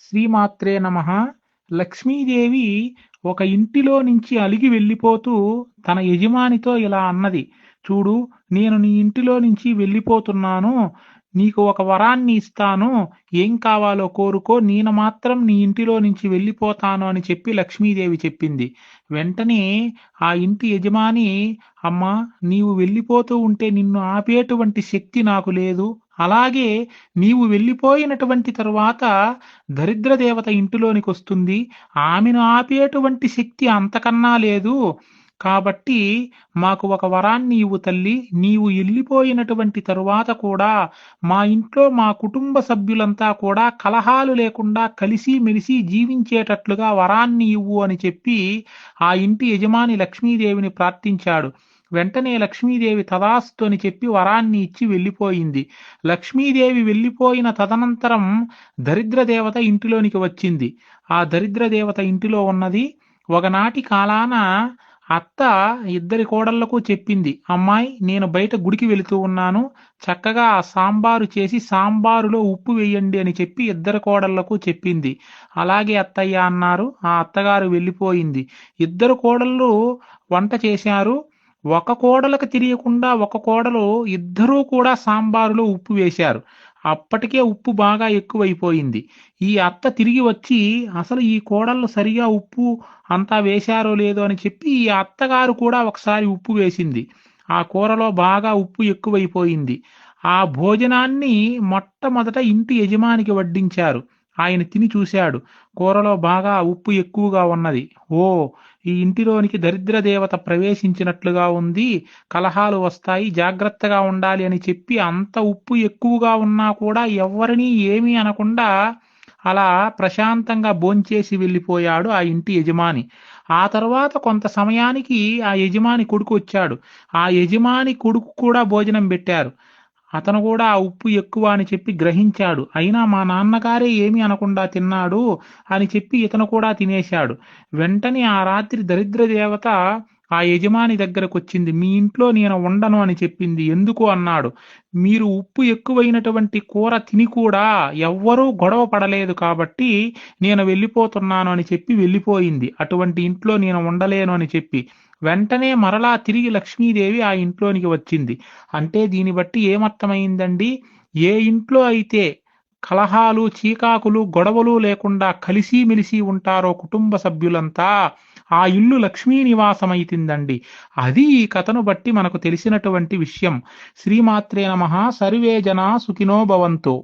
శ్రీమాత్రే నమః. లక్ష్మీదేవి ఒక ఇంటిలో నుంచి అలిగి వెళ్ళిపోతూ తన యజమానితో ఇలా అన్నది. "చూడు, నేను నీ ఇంటిలో నుంచి వెళ్ళిపోతున్నాను. నీకు ఒక వరాన్ని ఇస్తాను. ఏం కావాలో కోరుకో. నేను మాత్రం నీ ఇంటిలో నుంచి వెళ్ళిపోతాను" అని చెప్పి లక్ష్మీదేవి చెప్పింది. వెంటనే ఆ ఇంటి యజమాని, "అమ్మా! నీవు వెళ్ళిపోతూ ఉంటే నిన్ను ఆపేటువంటి శక్తి నాకు లేదు. అలాగే నీవు వెళ్ళిపోయినటువంటి తరువాత దరిద్ర దేవత ఇంటిలోనికొస్తుంది. ఆమెను ఆపేటువంటి శక్తి అంతకన్నా లేదు. కాబట్టి మాకు ఒక వరాన్ని ఇవ్వు తల్లి. నీవు ఎళ్ళిపోయినటువంటి తరువాత కూడా మా ఇంట్లో మా కుటుంబ సభ్యులంతా కూడా కలహాలు లేకుండా కలిసిమెలిసి జీవించేటట్లుగా వరాన్ని ఇవ్వు" అని చెప్పి ఆ ఇంటి యజమాని లక్ష్మీదేవిని ప్రార్థించాడు. వెంటనే లక్ష్మీదేవి తథాస్తు అని చెప్పి వరాన్ని ఇచ్చి వెళ్ళిపోయింది. లక్ష్మీదేవి వెళ్ళిపోయిన తదనంతరం దరిద్ర దేవత ఇంటిలోనికి వచ్చింది. ఆ దరిద్ర దేవత ఇంటిలో ఉన్నది. ఒకనాటి కాలాన అత్త ఇద్దరి కోడళ్ళకు చెప్పింది. "అమ్మాయి, నేను బయట గుడికి వెళుతూ ఉన్నాను. చక్కగా ఆ సాంబారు చేసి సాంబారులో ఉప్పు వేయండి" అని చెప్పి ఇద్దరు కోడళ్ళకు చెప్పింది. అలాగే అత్తయ్య అన్నారు. ఆ అత్తగారు వెళ్ళిపోయింది. ఇద్దరు కోడళ్ళు వంట చేశారు. ఒక కోడలకు తెలియకుండా ఒక కోడలు ఇద్దరూ కూడా సాంబారులో ఉప్పు వేశారు. అప్పటికే ఉప్పు బాగా ఎక్కువైపోయింది. ఈ అత్త తిరిగి వచ్చి అసలు ఈ కోడళ్ళు సరిగా ఉప్పు అంతా వేశారో లేదో అని చెప్పి ఈ అత్తగారు కూడా ఒకసారి ఉప్పు వేసింది. ఆ కూరలో బాగా ఉప్పు ఎక్కువైపోయింది. ఆ భోజనాన్ని మొట్టమొదట ఇంటి యజమానికి వడ్డించారు. ఆయన తిని చూశాడు. కూరలో బాగా ఉప్పు ఎక్కువగా ఉన్నది. ఓహ్! ఈ ఇంటిలోనికి దరిద్ర దేవత ప్రవేశించినట్లుగా ఉంది. కలహాలు వస్తాయి. జాగ్రత్తగా ఉండాలి అని చెప్పి అంత ఉప్పు ఎక్కువగా ఉన్నా కూడా ఎవ్వరినీ ఏమీ అనకుండా అలా ప్రశాంతంగా భోంచేసి వెళ్ళిపోయాడు ఆ ఇంటి యజమాని. ఆ తర్వాత కొంత సమయానికి ఆ యజమాని కొడుకు వచ్చాడు. ఆ యజమాని కొడుకు కూడా భోజనం పెట్టారు. అతను కూడా ఆ ఉప్పు ఎక్కువ అని చెప్పి గ్రహించాడు. అయినా మా నాన్నగారే ఏమీ అనకుండా తిన్నాడు అని చెప్పి ఇతను కూడా తినేశాడు. వెంటనే ఆ రాత్రి దరిద్ర దేవత ఆ యజమాని దగ్గరకొచ్చింది. "మీ ఇంట్లో నేను ఉండను" అని చెప్పింది. "ఎందుకు?" అన్నాడు. "మీరు ఉప్పు ఎక్కువైనటువంటి కూర తిని కూడా ఎవ్వరూ గొడవ పడలేదు కాబట్టి నేను వెళ్ళిపోతున్నాను" అని చెప్పి వెళ్ళిపోయింది. "అటువంటి ఇంట్లో నేను ఉండలేను" అని చెప్పి. వెంటనే మరలా తిరిగి లక్ష్మీదేవి ఆ ఇంట్లోనికి వచ్చింది. అంటే దీన్ని బట్టి ఏమర్థమైందండి? ఏ ఇంట్లో అయితే కలహాలు, చీకాకులు, గొడవలు లేకుండా కలిసిమెలిసి ఉంటారో కుటుంబ సభ్యులంతా, ఆ ఇల్లు లక్ష్మీ నివాసమైతుందండి. అది ఈ కథను బట్టి మనకు తెలిసినటువంటి విషయం. శ్రీమాత్రే నమః. సర్వే జనా సుఖినో భవంతు.